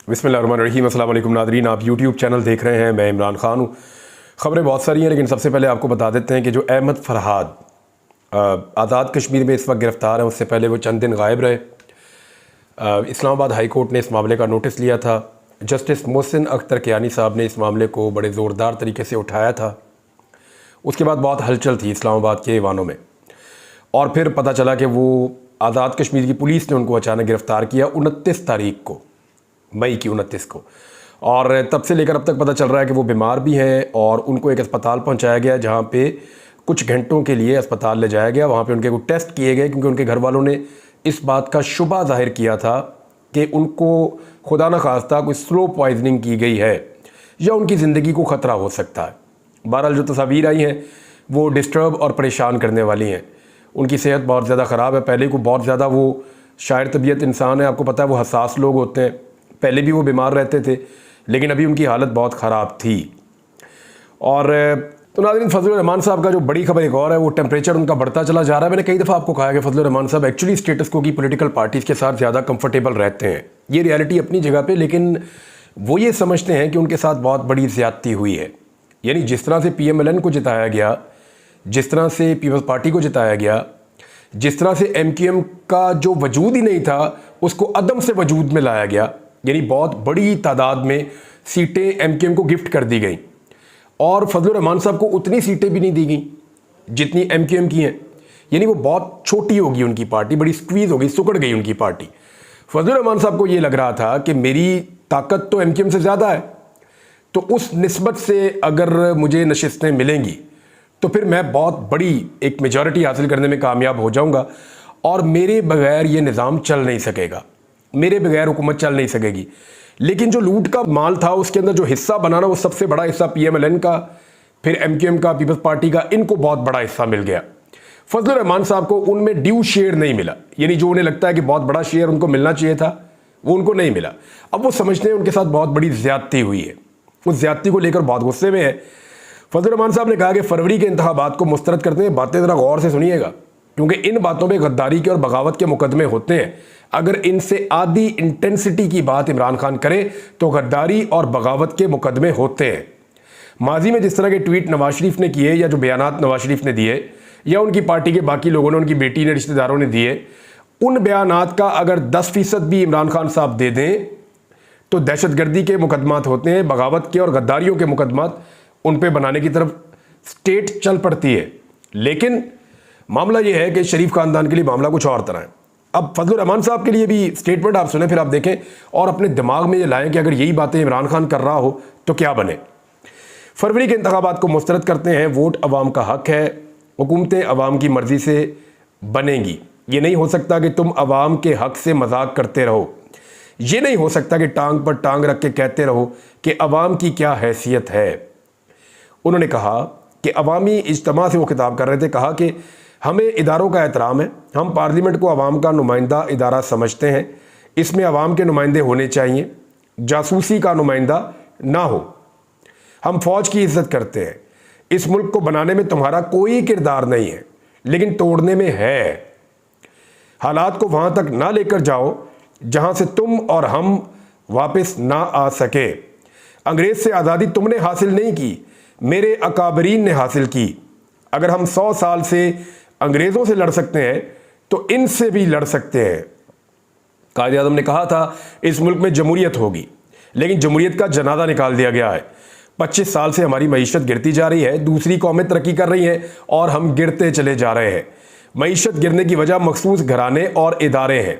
बिस्मिल्लाहिर्रहमानिर्रहीम। अस्सलाम वालेकुम नादरीन, आप यूट्यूब चैनल देख रहे हैं। मैं इमरान खान हूँ। ख़बरें बहुत सारी हैं, लेकिन सबसे पहले आपको बता देते हैं कि जो अहमद फ़रहाद आज़ाद कश्मीर में इस वक्त गिरफ़्तार हैं, उससे पहले वो चंद दिन गायब रहे। इस्लामाबाद हाई कोर्ट ने इस मामले का नोटिस लिया था। जस्टिस मोहसिन अख्तर कियानी साहब ने इस मामले को बड़े ज़ोरदार तरीके से उठाया था। उसके बाद बहुत हलचल थी इस्लामाबाद के ऐवानों में, और फिर पता चला कि वो आज़ाद कश्मीर की पुलिस ने उनको अचानक गिरफ़्तार किया 29 तारीख को, मई की 29 को। और तब से लेकर अब तक पता चल रहा है कि वो बीमार भी हैं और उनको एक अस्पताल पहुंचाया गया, जहां पे कुछ घंटों के लिए अस्पताल ले जाया गया। वहां पे उनके कुछ टेस्ट किए गए, क्योंकि उनके घर वालों ने इस बात का शुबा जाहिर किया था कि उनको खुदा न खास्ता कोई स्लो पॉइजनिंग की गई है या उनकी ज़िंदगी को ख़तरा हो सकता है। बहरहाल जो तस्वीर आई हैं वो डिस्टर्ब और परेशान करने वाली हैं। उनकी सेहत बहुत ज़्यादा ख़राब है। पहले को बहुत ज़्यादा वो शायर तबीयत इंसान है, आपको पता है वो हसास लोग होते हैं। पहले भी वो बीमार रहते थे, लेकिन अभी उनकी हालत बहुत ख़राब थी। और तो नाज़रीन, फजलुर रहमान साहब का जो बड़ी खबर एक और है, वो टेम्परेचर उनका बढ़ता चला जा रहा है। मैंने कई दफ़ा आपको कहा कि फजलुर रहमान साहब एक्चुअली स्टेटस को की पॉलिटिकल पार्टीज़ के साथ ज़्यादा कंफर्टेबल रहते हैं। ये रियलिटी अपनी जगह पे, लेकिन वो ये समझते हैं कि उनके साथ बहुत बड़ी ज़्यादती हुई है। यानी जिस तरह से PMLN को जिताया गया, जिस तरह से पीपल्स पार्टी को जिताया गया, जिस तरह से MQM का जो वजूद ही नहीं था उसको अदम से वजूद में लाया गया, यानी बहुत बड़ी तादाद में सीटें MQM को गिफ्ट कर दी गई, और फजलुर रहमान साहब को उतनी सीटें भी नहीं दी गई जितनी MQM की हैं। यानी वो बहुत छोटी होगी उनकी पार्टी, बड़ी स्क्वीज़ हो गई, सिकुड़ गई उनकी पार्टी। फजलुर रहमान साहब को ये लग रहा था कि मेरी ताकत तो MQM से ज़्यादा है, तो उस निस्बत से अगर मुझे नशिस्तें मिलेंगी तो फिर मैं बहुत बड़ी एक मेजॉरिटी हासिल करने में कामयाब हो जाऊंगा, और मेरे बगैर ये निज़ाम चल नहीं सकेगा, मेरे बगैर हुकूमत चल नहीं सकेगी। लेकिन जो लूट का माल था उसके अंदर जो हिस्सा बनाना, वो सबसे बड़ा हिस्सा PMLN का, फिर MQM का, पीपल्स पार्टी का, इनको बहुत बड़ा हिस्सा मिल गया। फजलुर रहमान साहब को उनमें ड्यू शेयर नहीं मिला, यानी जो उन्हें लगता है कि बहुत बड़ा शेयर उनको मिलना चाहिए था, वो उनको नहीं मिला। अब वो समझते हैं उनके साथ बहुत बड़ी ज्यादती हुई है, उस ज्यादती को लेकर बहुत गुस्से में है। फजलुर रहमान साहब ने कहा कि फरवरी के इंतखाबात को मुस्तरद करते हैं। बातें ज़रा गौर से सुनिएगा, क्योंकि इन बातों में गद्दारी के और बगावत के मुकदमे होते हैं। अगर इनसे आधी इंटेंसिटी की बात इमरान खान करे तो गद्दारी और बगावत के मुकदमे होते हैं। माजी में जिस तरह के ट्वीट नवाज शरीफ ने किए, या जो बयानात नवाज शरीफ ने दिए, या उनकी पार्टी के बाकी लोगों ने, उनकी बेटी ने, रिश्तेदारों ने दिए, उन बयानात का अगर 10% भी इमरान खान साहब दे दें तो दहशतगर्दी के मुकदमात होते हैं, बगावत के और गद्दारियों के मुकदमात उन पे बनाने की तरफ स्टेट चल पड़ती है। लेकिन मामला यह है कि शरीफ खानदान के लिए मामला कुछ और तरह है। अब फजलुर रहमान साहब के लिए भी स्टेटमेंट आप सुने, फिर आप देखें और अपने दिमाग में ये लाएं कि अगर यही बातें इमरान खान कर रहा हो तो क्या बने। फरवरी के इंतखाबात को मुस्तरद करते हैं। वोट अवाम का हक है, हुकूमतें अवाम की मर्जी से बनेंगी। ये नहीं हो सकता कि तुम अवाम के हक से मजाक करते रहो। ये नहीं हो सकता कि टांग पर टांग रख के कहते रहो कि अवाम की क्या हैसियत है। उन्होंने कहा कि अवामी इज्तिमा से वो खिताब कर रहे थे, कहा कि हमें इदारों का एहतराम है, हम पार्लियामेंट को अवाम का नुमाइंदा इदारा समझते हैं, इसमें अवाम के नुमाइंदे होने चाहिए, जासूसी का नुमाइंदा ना हो। हम फौज की इज्जत करते हैं। इस मुल्क को बनाने में तुम्हारा कोई किरदार नहीं है, लेकिन तोड़ने में है। हालात को वहां तक ना लेकर जाओ जहां से तुम और हम वापस ना आ सके। अंग्रेज से आज़ादी तुमने हासिल नहीं की, मेरे अकाबरीन ने हासिल की। अगर हम 100 साल से अंग्रेज़ों से लड़ सकते हैं तो इनसे भी लड़ सकते हैं। कायद आज़म ने कहा था इस मुल्क में जमहूरियत होगी, लेकिन जमहूरियत का जनाजा निकाल दिया गया है। 25 साल से हमारी मईशत गिरती जा रही है, दूसरी कौमें तरक्की कर रही हैं और हम गिरते चले जा रहे हैं। मईशत गिरने की वजह मखसूस घराने और इदारे हैं।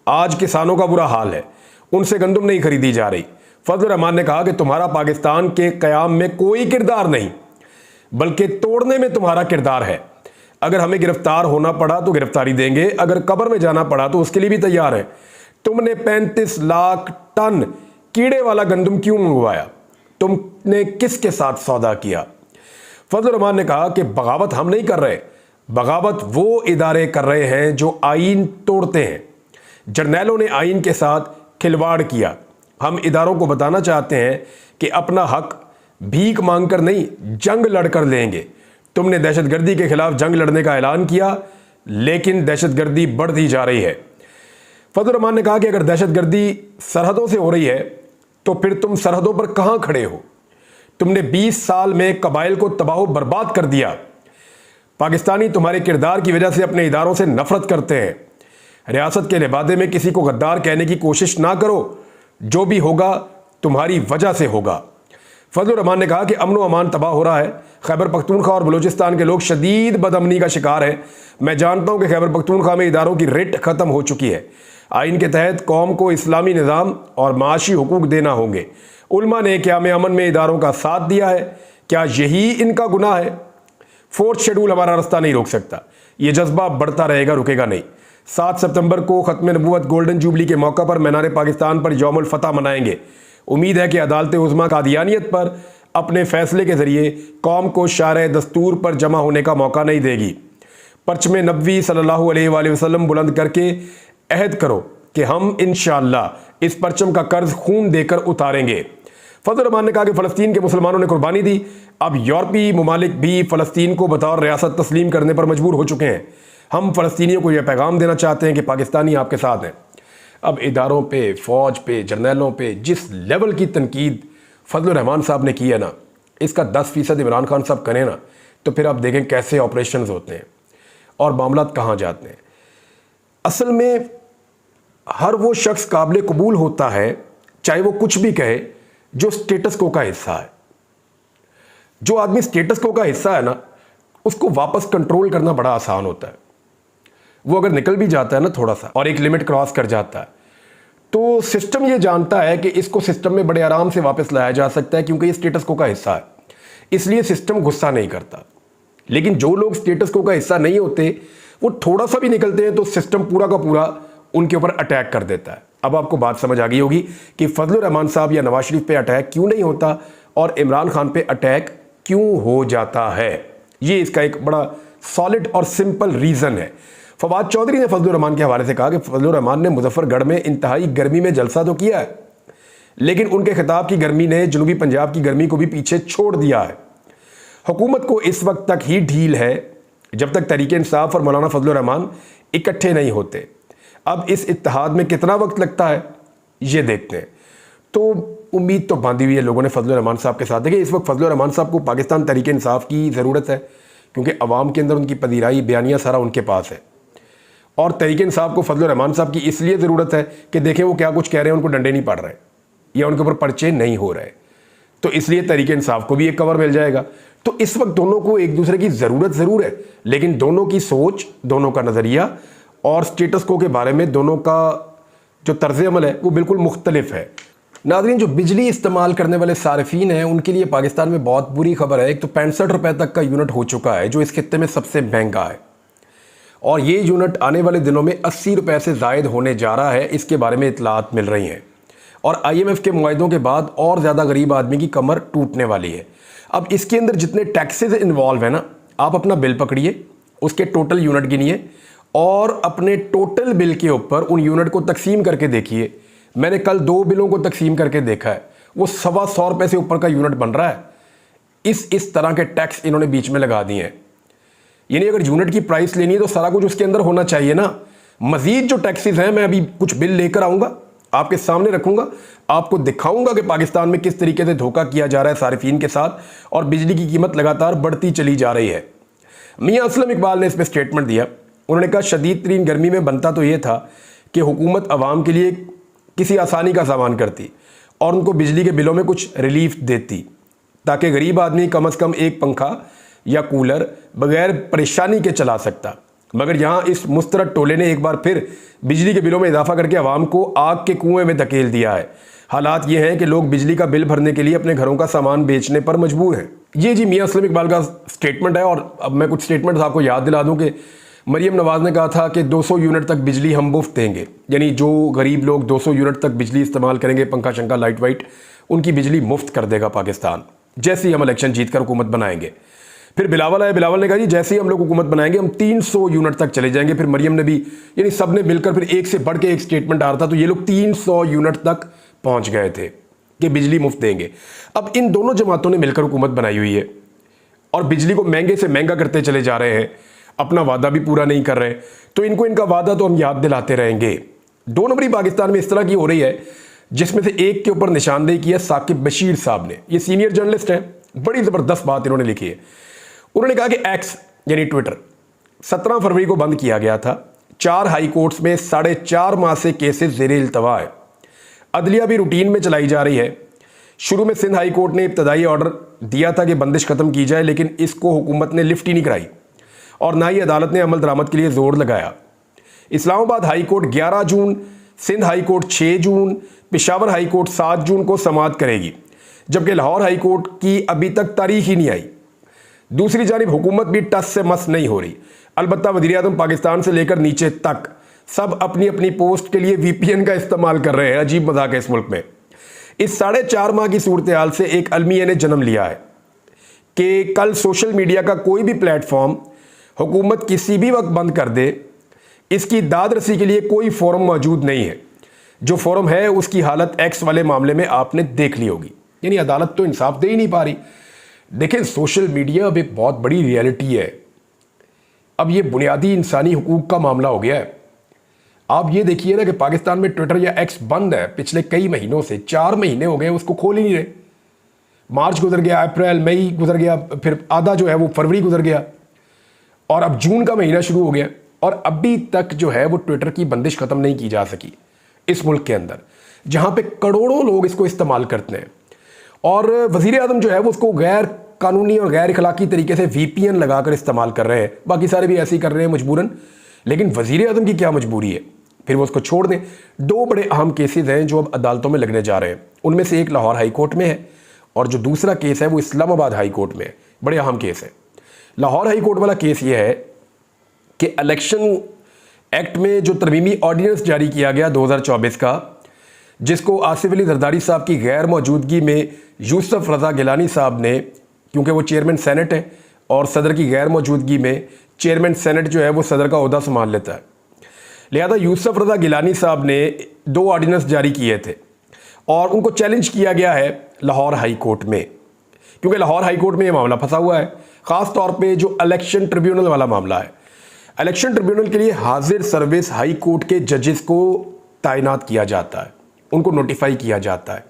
आज किसानों का बुरा हाल है, उनसे गंदुम नहीं खरीदी जा रही। फजलुर रहमान ने कहा कि तुम्हारा पाकिस्तान के क़याम में कोई किरदार नहीं, बल्कि तोड़ने में तुम्हारा किरदार है। अगर हमें गिरफ्तार होना पड़ा तो गिरफ्तारी देंगे, अगर कब्र में जाना पड़ा तो उसके लिए भी तैयार है। तुमने 35 लाख टन कीड़े वाला गंदम क्यों मंगवाया? तुमने किसके साथ सौदा किया? फजलुर रहमान ने कहा कि बगावत हम नहीं कर रहे, बगावत वो इदारे कर रहे हैं जो आईन तोड़ते हैं। जर्नैलों ने आईन के साथ खिलवाड़ किया। हम इदारों को बताना चाहते हैं कि अपना हक भीख मांगकर नहीं, जंग लड़कर लेंगे। तुमने दहशतगर्दी के खिलाफ जंग लड़ने का ऐलान किया, लेकिन दहशतगर्दी बढ़ती जा रही है। फजलुर रहमान ने कहा कि अगर दहशतगर्दी सरहदों से हो रही है तो फिर तुम सरहदों पर कहां खड़े हो? तुमने 20 साल में कबाइल को तबाह बर्बाद कर दिया। पाकिस्तानी तुम्हारे किरदार की वजह से अपने इदारों से नफरत करते हैं। रियासत के लिबादे में किसी को गद्दार कहने की कोशिश ना करो, जो भी होगा तुम्हारी वजह से होगा। फजलुर रहमान ने कहा कि अमन व अमान तबाह हो रहा है। खैबर पख्तूनख्वा और बलूचिस्तान के लोग शदीद बदअमनी का शिकार हैं। मैं जानता हूं कि खैबर पख्तूनख्वा में इदारों की रिट खत्म हो चुकी है। आइन के तहत कौम को इस्लामी निज़ाम और माशी हुकूक देना होंगे। उलमा ने क़याम अमन में इदारों का साथ दिया है, क्या यही इनका गुनाह है? फोर्थ शेड्यूल हमारा रास्ता नहीं रोक सकता। ये जज्बा बढ़ता रहेगा, रुकेगा नहीं। 7 सितंबर को ख़त्म नबूवत गोल्डन जुबली के मौका पर मीनार पाकिस्तान पर यौमुल फतह मनाएंगे। उम्मीद है कि अदालत उज़्मा कादियानियत पर अपने फैसले के जरिए कौम को शारे दस्तूर पर जमा होने का मौका नहीं देगी। परचम नबवी सल्लल्लाहु अलैहि वसल्लम बुलंद करके अहद करो कि हम इंशाअल्लाह इस परचम का कर्ज खून देकर उतारेंगे। फजलुर रहमान ने कहा कि फ़लस्तीन के मुसलमानों ने कुर्बानी दी, अब यूरोपीय ममालिक भी फ़लस्तीन को बतौर रियासत तस्लीम करने पर मजबूर हो चुके हैं। हम फ़लस्तीनियों को यह पैगाम देना चाहते हैं कि पाकिस्तानी आपके साथ हैं। अब इदारों पे, फ़ौज पे, जर्नैलों पे जिस लेवल की तनकीद फजलुर रहमान साहब ने की है ना, इसका 10% इमरान खान साहब करें ना, तो फिर आप देखें कैसे ऑपरेशंस होते हैं और मामला कहाँ जाते हैं। असल में हर वो शख्स काबिल कबूल होता है, चाहे वो कुछ भी कहे, जो स्टेटस को का हिस्सा है। जो आदमी स्टेटस को का हिस्सा है ना, उसको वापस कंट्रोल करना बड़ा आसान होता है। वो अगर निकल भी जाता है ना थोड़ा सा और एक लिमिट क्रॉस कर जाता है, तो सिस्टम ये जानता है कि इसको सिस्टम में बड़े आराम से वापस लाया जा सकता है, क्योंकि ये स्टेटस को का हिस्सा है। इसलिए सिस्टम गुस्सा नहीं करता। लेकिन जो लोग स्टेटस को का हिस्सा नहीं होते, वो थोड़ा सा भी निकलते हैं तो सिस्टम पूरा का पूरा उनके ऊपर अटैक कर देता है। अब आपको बात समझ आ गई होगी कि फजलुर रहमान साहब या नवाज शरीफ पे अटैक क्यों नहीं होता और इमरान खान पे अटैक क्यों हो जाता है। ये इसका एक बड़ा सॉलिड और सिंपल रीज़न है। फवाद चौधरी ने फजलुर रहमान के हवाले से कहा कि फजलुर रहमान ने मुजफ्फरगढ़ में इंतहाई गर्मी में जलसा तो किया है, लेकिन उनके खिताब की गर्मी ने जनूबी पंजाब की गर्मी को भी पीछे छोड़ दिया है। हुकूमत को इस वक्त तक ही ढील है जब तक तहरीक इंसाफ और मौलाना फजलुर रहमान इकट्ठे नहीं होते। अब इस इत्तेहाद में कितना वक्त लगता है ये देखते हैं। तो उम्मीद तो बांधी हुई है लोगों ने फजलुर रहमान साहब के साथ। देखिए, इस वक्त फजलुर रहमान साहब को पाकिस्तान तहरीक इंसाफ की ज़रूरत है, क्योंकि अवाम के अंदर उनकी पदीराई बयानिया सारा उनके पास है। और तहरीक इंसाफ को फजलुर रहमान साहब की इसलिए ज़रूरत है कि देखें वो क्या कुछ कह रहे हैं, उनको डंडे नहीं पड़ रहे या उनके ऊपर पर्चे नहीं हो रहे, तो इसलिए तहरीक इंसाफ को भी एक कवर मिल जाएगा। तो इस वक्त दोनों को एक दूसरे की ज़रूरत ज़रूर है, लेकिन दोनों की सोच, दोनों का नज़रिया और स्टेटस को के बारे में दोनों का जो तर्ज अमल है वो बिल्कुल मुख्तलिफ है। नाज़रीन, जो बिजली इस्तेमाल करने वाले सारिफीन हैं उनके लिए पाकिस्तान में बहुत बुरी खबर है। एक तो 65 रुपये तक का यूनिट हो चुका है, जो इस खित्ते में सबसे महंगा है, और ये यूनिट आने वाले दिनों में 80 रुपये से ज़ायद होने जा रहा है। इसके बारे में इतलात मिल रही हैं और IMF के मुआहदों के बाद और ज़्यादा गरीब आदमी की कमर टूटने वाली है। अब इसके अंदर जितने टैक्सेस इन्वॉल्व है ना, आप अपना बिल पकड़िए, उसके टोटल यूनिट गिनिए और अपने टोटल बिल के ऊपर उन यूनिट को तकसीम करके देखिए। मैंने कल 2 बिलों को तकसीम करके देखा है, वो 125 रुपये से ऊपर का यूनिट बन रहा है। इस तरह के टैक्स इन्होंने बीच में लगा दिए हैं। यानी अगर यूनिट की प्राइस लेनी है तो सारा कुछ उसके अंदर होना चाहिए ना। मजीद जो टैक्सेस हैं, मैं अभी कुछ बिल लेकर आऊँगा, आपके सामने रखूँगा, आपको दिखाऊँगा कि पाकिस्तान में किस तरीके से धोखा किया जा रहा है सारिफीन के साथ, और बिजली की कीमत लगातार बढ़ती चली जा रही है। मियाँ असलम इकबाल ने इस पर स्टेटमेंट दिया। उन्होंने कहा, शदीद तरीन गर्मी में बनता तो ये था कि हुकूमत आवाम के लिए किसी आसानी का सामान करती और उनको बिजली के बिलों में कुछ रिलीफ देती, ताकि गरीब आदमी कम से कम एक पंखा या कूलर बगैर परेशानी के चला सकता। मगर यहाँ इस मुस्तरद टोले ने एक बार फिर बिजली के बिलों में इजाफा करके आवाम को आग के कुएं में धकेल दिया है। हालात ये हैं कि लोग बिजली का बिल भरने के लिए अपने घरों का सामान बेचने पर मजबूर हैं। ये जी मियाँ असलम इकबाल का स्टेटमेंट है। और अब मैं कुछ स्टेटमेंट्स आपको याद दिला दूं कि मरियम नवाज ने कहा था कि 200 यूनिट तक बिजली हम मुफ्त देंगे, यानी जो गरीब लोग 200 यूनिट तक बिजली इस्तेमाल करेंगे, पंखा शंखा लाइट वाइट, उनकी बिजली मुफ्त कर देगा पाकिस्तान, जैसे ही हम इलेक्शन जीत कर हुकूमत बनाएंगे। फिर बिलावल आए, बिलावल ने कहा जी जैसे ही हम लोग हुकूमत बनाएंगे हम 300 यूनिट तक चले जाएंगे। फिर मरियम ने भी, यानी सब ने मिलकर फिर एक से बढ़ के एक स्टेटमेंट आ रहा था, तो ये लोग 300 यूनिट तक पहुंच गए थे कि बिजली मुफ्त देंगे। अब इन दोनों जमातों ने मिलकर हुकूमत बनाई हुई है और बिजली को महंगे से महंगा करते चले जा रहे हैं, अपना वादा भी पूरा नहीं कर रहे। तो इनको इनका वादा तो हम याद दिलाते रहेंगे। 2 नंबरी पाकिस्तान में इस तरह की हो रही है जिसमें से एक के ऊपर निशानदेही की है साकिब बशीर साहब ने। ये सीनियर जर्नलिस्ट हैं, बड़ी ज़बरदस्त बात इन्होंने लिखी है। उन्होंने कहा कि एक्स यानी ट्विटर 17 फरवरी को बंद किया गया था। 4 हाई कोर्ट्स में 4.5 माह से केसेस ज़ेरे इल्तवा है। अदलिया भी रूटीन में चलाई जा रही है। शुरू में सिंध हाई कोर्ट ने इब्तदाई ऑर्डर दिया था कि बंदिश खत्म की जाए, लेकिन इसको हुकूमत ने लिफ्ट ही नहीं कराई और ना ही अदालत ने अमल दरामद के लिए जोर लगाया। इस्लामाबाद हाई कोर्ट 11 जून, सिंध हाई कोर्ट 6 जून, पेशावर हाई कोर्ट 7 जून को समाअत करेगी, जबकि लाहौर हाई कोर्ट की अभी तक तारीख ही नहीं आई। दूसरी जानिब हुकूमत भी टस से मस नहीं हो रही। अलबत्ता वज़ीर-ए-आज़म पाकिस्तान से लेकर नीचे तक सब अपनी अपनी पोस्ट के लिए VPN का इस्तेमाल कर रहे हैं। अजीब मजाक है इस मुल्क में। इस 4.5 माह की सूरत हाल से एक अलमिया ने जन्म लिया है कि कल सोशल मीडिया का कोई भी प्लेटफॉर्म हुकूमत किसी भी वक्त बंद कर दे, इसकी दाद रसी के लिए कोई फोरम मौजूद नहीं है। जो फोरम है उसकी हालत एक्स वाले मामले में आपने देख ली होगी। यानी अदालत तो इंसाफ दे ही नहीं पा रही। देखें, सोशल मीडिया अब एक बहुत बड़ी रियलिटी है। अब ये बुनियादी इंसानी हुकूक का मामला हो गया है। आप ये देखिए ना कि पाकिस्तान में ट्विटर या एक्स बंद है पिछले कई महीनों से। 4 महीने हो गए उसको खोल ही नहीं रहे। मार्च गुजर गया, अप्रैल, मई गुजर गया, फिर आधा जो है वो फरवरी गुजर गया और अब जून का महीना शुरू हो गया और अभी तक जो है वो ट्विटर की बंदिश खत्म नहीं की जा सकी इस मुल्क के अंदर, जहां पे करोड़ों लोग इसको इस्तेमाल करते हैं। और वज़ीर-ए-आज़म जो है वो उसको गैर कानूनी और गैर अखलाकी तरीके से VPN लगाकर इस्तेमाल कर रहे हैं। बाकी सारे भी ऐसे ही कर रहे हैं मजबूरन, लेकिन वज़ीर-ए-आज़म की क्या मजबूरी है, फिर वो उसको छोड़ दें। 2 बड़े अहम केसेस हैं जो अब अदालतों में लगने जा रहे हैं। उनमें से एक लाहौर हाई कोर्ट में है और जो दूसरा केस है वो इस्लामाबाद हाई कोर्ट में है। बड़े अहम केस है। लाहौर हाई कोर्ट वाला केस ये है कि इलेक्शन एक्ट में जो तरमीमी ऑर्डिनेंस जारी किया गया 2024 का, जिसको आसिफ अली जरदारी साहब की गैर मौजूदगी में यूसुफ रज़ा गिलानी साहब ने, क्योंकि वो चेयरमैन सेनेट है और सदर की गैर मौजूदगी में चेयरमैन सेनेट जो है वो सदर का ओहदा संभाल लेता है, लिहाजा यूसुफ रज़ा गिलानी साहब ने 2 ऑर्डिनेंस जारी किए थे और उनको चैलेंज किया गया है लाहौर हाई कोर्ट में, क्योंकि लाहौर हाई कोर्ट में ये मामला फंसा हुआ है। ख़ास तौर पे जो इलेक्शन ट्रिब्यूनल वाला मामला है, इलेक्शन ट्रिब्यूनल के लिए हाजिर सर्विस हाई कोर्ट के जजेस को तैनात किया जाता है, उनको नोटिफाई किया जाता है।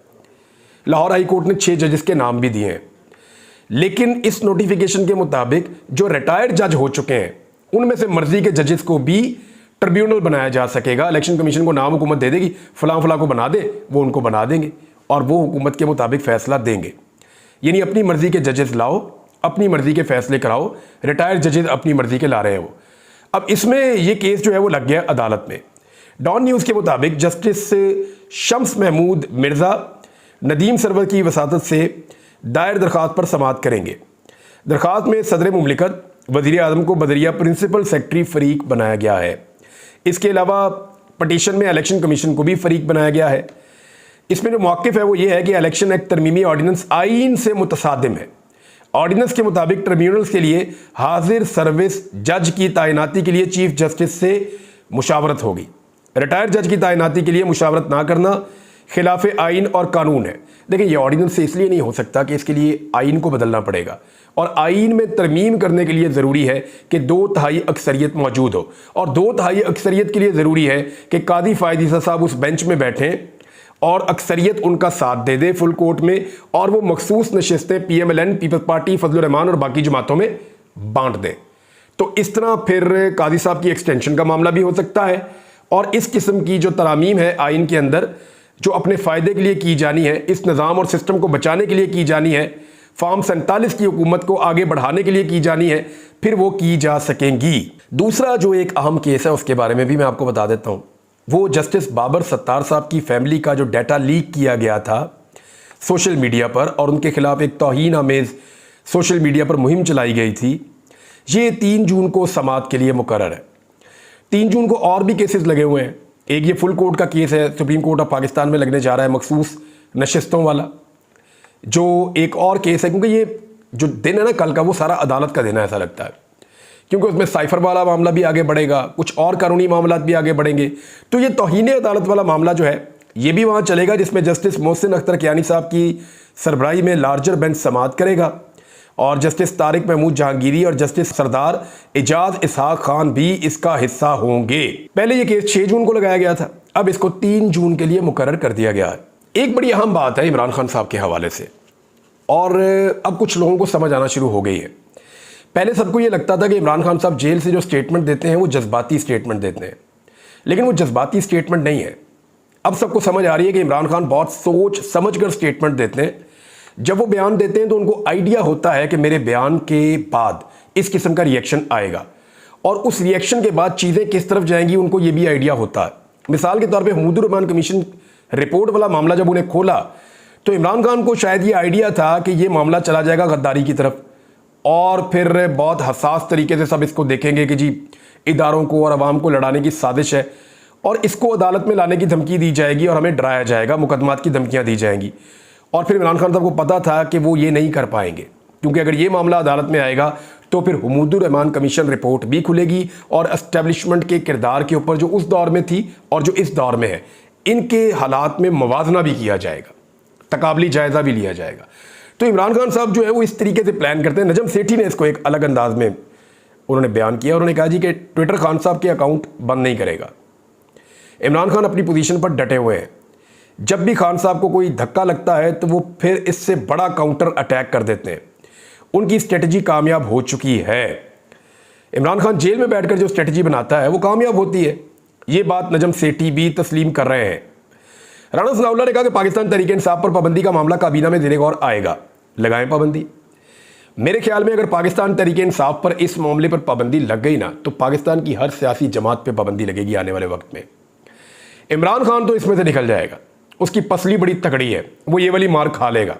लाहौर हाई कोर्ट ने 6 जजेस के नाम भी दिए हैं, लेकिन इस नोटिफिकेशन के मुताबिक जो रिटायर्ड जज हो चुके हैं उनमें से मर्जी के जजेस को भी ट्रिब्यूनल बनाया जा सकेगा। इलेक्शन कमीशन को नाम हुकूमत दे देगी, फलां फलां को बना दे, वो उनको बना देंगे और वो हुकूमत के मुताबिक फैसला देंगे। यानी अपनी मर्जी के जजेस लाओ, अपनी मर्जी के फैसले कराओ। रिटायर्ड जजेस अपनी मर्जी के ला रहे हैं वो। अब इसमें ये केस जो है वो लग गया अदालत में। डॉन न्यूज़ के मुताबिक जस्टिस शम्स महमूद मिर्ज़ा नदीम सरवर की वसातत से दायर दरख्वास्त पर समाअत करेंगे। दरख्वास्त में सदर मुमलिकत वज़ीर-ए-आज़म को बदरिया प्रिंसिपल सेक्रेटरी फ़रीक बनाया गया है। इसके अलावा पटिशन में इलेक्शन कमीशन को भी फ़रीक बनाया गया है। इसमें जो मौक़िफ़ है वो ये है कि इलेक्शन एक्ट तरमीमी ऑर्डिनेंस आईन से मुतसादिम है। ऑर्डिनेंस के मुताबिक ट्रिब्यूनल्स के लिए हाजिर सर्विस जज की तैनाती के लिए चीफ जस्टिस से मुशावरत होगी। रिटायर्ड जज की तैनाती के लिए मुशावरत ना करना खिलाफ आइन और कानून है। देखिए, ये ऑर्डिनेंस से इसलिए नहीं हो सकता कि इसके लिए आइन को बदलना पड़ेगा और आइन में तरमीम करने के लिए ज़रूरी है कि 2/3 अक्सरियत मौजूद हो और 2/3 अक्सरियत के लिए ज़रूरी है कि कादी फ़ायद साहब उस बेंच में बैठें और अक्सरियत उनका साथ दे दे फुल कोर्ट में और वो मखसूस नशिस्तें PMLN, Peoples Party, Fazlur Rehman और बाकी जमातों में बांट दें। तो इस तरह फिर कादी साहब की एक्सटेंशन का मामला भी हो सकता है और इस किस्म की जो तरामीम है आइन के अंदर जो अपने फ़ायदे के लिए की जानी है, इस निज़ाम और सिस्टम को बचाने के लिए की जानी है, फॉर्म 47 की हुकूमत को आगे बढ़ाने के लिए की जानी है, फिर वो की जा सकेंगी। दूसरा जो एक अहम केस है उसके बारे में भी मैं आपको बता देता हूँ। वो जस्टिस बाबर सत्तार साहब की फैमिली का जो डाटा लीक किया गया था सोशल मीडिया पर और उनके खिलाफ एक तौहीन आमेज़ सोशल मीडिया पर मुहिम चलाई गई थी, ये 3 जून को समाअत के लिए मुकर्रर है। 3 जून को और भी केसेस लगे हुए हैं। एक ये फुल कोर्ट का केस है, सुप्रीम कोर्ट ऑफ पाकिस्तान में लगने जा रहा है मखसूस नशिस्तों वाला। जो एक और केस है, क्योंकि ये जो दिन है ना कल का, वो सारा अदालत का दिन है ऐसा लगता है, क्योंकि उसमें साइफर वाला मामला भी आगे बढ़ेगा, कुछ और कानूनी मामला भी आगे बढ़ेंगे। तो ये तौहीन अदालत वाला मामला जो है ये भी वहाँ चलेगा, जिसमें जस्टिस मोहसिन अख्तर कियानी साहब की सरबराही में लार्जर बेंच समाअत करेगा और जस्टिस तारिक महमूद जहांगीरी और जस्टिस सरदार एजाज इसहाक खान भी इसका हिस्सा होंगे। पहले ये केस 6 जून को लगाया गया था, अब इसको 3 जून के लिए मुकर्रर कर दिया गया है। एक बड़ी अहम बात है इमरान खान साहब के हवाले से, और अब कुछ लोगों को समझ आना शुरू हो गई है। पहले सबको ये लगता था कि इमरान खान साहब जेल से जो स्टेटमेंट देते हैं वो जज्बाती स्टेटमेंट देते हैं, लेकिन वो जज्बाती स्टेटमेंट नहीं है। अब सबको समझ आ रही है कि इमरान खान बहुत सोच समझ कर स्टेटमेंट देते हैं। जब वो बयान देते हैं तो उनको आइडिया होता है कि मेरे बयान के बाद इस किस्म का रिएक्शन आएगा, और उस रिएक्शन के बाद चीज़ें किस तरफ जाएंगी उनको ये भी आइडिया होता है। मिसाल के तौर पे महमूदुर रहमान कमीशन रिपोर्ट वाला मामला जब उन्हें खोला तो इमरान खान को शायद ये आइडिया था कि ये मामला चला जाएगा गद्दारी की तरफ, और फिर बहुत हसास तरीके से सब इसको देखेंगे कि जी इदारों को और अवाम को लड़ाने की साजिश है, और इसको अदालत में लाने की धमकी दी जाएगी और हमें डराया जाएगा, मुकदमात की धमकियाँ दी जाएंगी। और फिर इमरान खान साहब को पता था कि वो ये नहीं कर पाएंगे, क्योंकि अगर ये मामला अदालत में आएगा तो फिर महमूदुर रहमान कमीशन रिपोर्ट भी खुलेगी, और एस्टेब्लिशमेंट के किरदार के ऊपर जो उस दौर में थी और जो इस दौर में है, इनके हालात में मवाजना भी किया जाएगा, तकाबली जायज़ा भी लिया जाएगा। तो इमरान खान साहब जो है वो इस तरीके से प्लान करते हैं। नजम सेठी ने इसको एक अलग अंदाज में उन्होंने बयान किया। उन्होंने कहा जी कि ट्विटर खान साहब के अकाउंट बंद नहीं करेगा। इमरान खान अपनी पोजीशन पर डटे हुए हैं। जब भी खान साहब को कोई धक्का लगता है तो वो फिर इससे बड़ा काउंटर अटैक कर देते हैं। उनकी स्ट्रेटजी कामयाब हो चुकी है। इमरान खान जेल में बैठकर जो स्ट्रेटजी बनाता है वो कामयाब होती है। ये बात नजम सेठी भी तस्लीम कर रहे हैं। राना सनाउल्लाह ने कहा कि पाकिस्तान तहरीक-ए-इंसाफ पर पाबंदी का मामला काबीना में ज़ेर गौर आएगा, लगाएं पाबंदी। मेरे ख्याल में अगर पाकिस्तान तहरीक-ए-इंसाफ पर इस मामले पर पाबंदी लग गई ना तो पाकिस्तान की हर सियासी जमात पर पाबंदी लगेगी आने वाले वक्त में। इमरान खान तो इसमें से निकल जाएगा, उसकी पसली बड़ी तगड़ी है, वो ये वाली मार खा लेगा।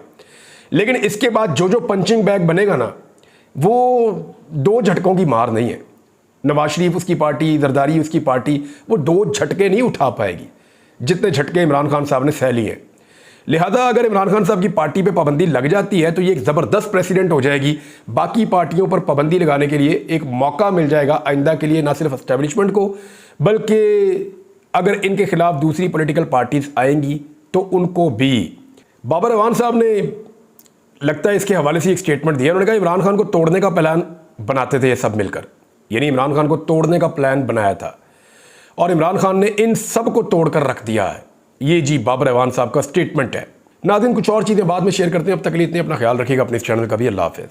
लेकिन इसके बाद जो पंचिंग बैग बनेगा ना वो 2 झटकों की मार नहीं है। नवाज शरीफ उसकी पार्टी, जरदारी उसकी पार्टी, वो 2 झटके नहीं उठा पाएगी जितने झटके इमरान खान साहब ने सह लिए हैं। लिहाजा अगर इमरान खान साहब की पार्टी पे पाबंदी लग जाती है तो ये एक ज़बरदस्त प्रेसिडेंट हो जाएगी। बाकी पार्टियों पर पाबंदी लगाने के लिए एक मौका मिल जाएगा आइंदा के लिए, ना सिर्फ एस्टेब्लिशमेंट को बल्कि अगर इनके खिलाफ दूसरी पॉलिटिकल पार्टीज आएंगी तो उनको भी। बाबर अवान साहब ने लगता है इसके हवाले से एक स्टेटमेंट दिया। उन्होंने कहा इमरान खान को तोड़ने का प्लान बनाते थे ये सब मिलकर, यानी इमरान खान को तोड़ने का प्लान बनाया था और इमरान खान ने इन सब को तोड़कर रख दिया है। ये जी बाबर अवान साहब का स्टेटमेंट है। नाज़रीन कुछ और चीज़ें बाद में शेयर करते हैं। अब तक के लिए इतने, अपना ख्याल रखिएगा, अपने इस चैनल का भी। अल्लाह हाफ़िज़।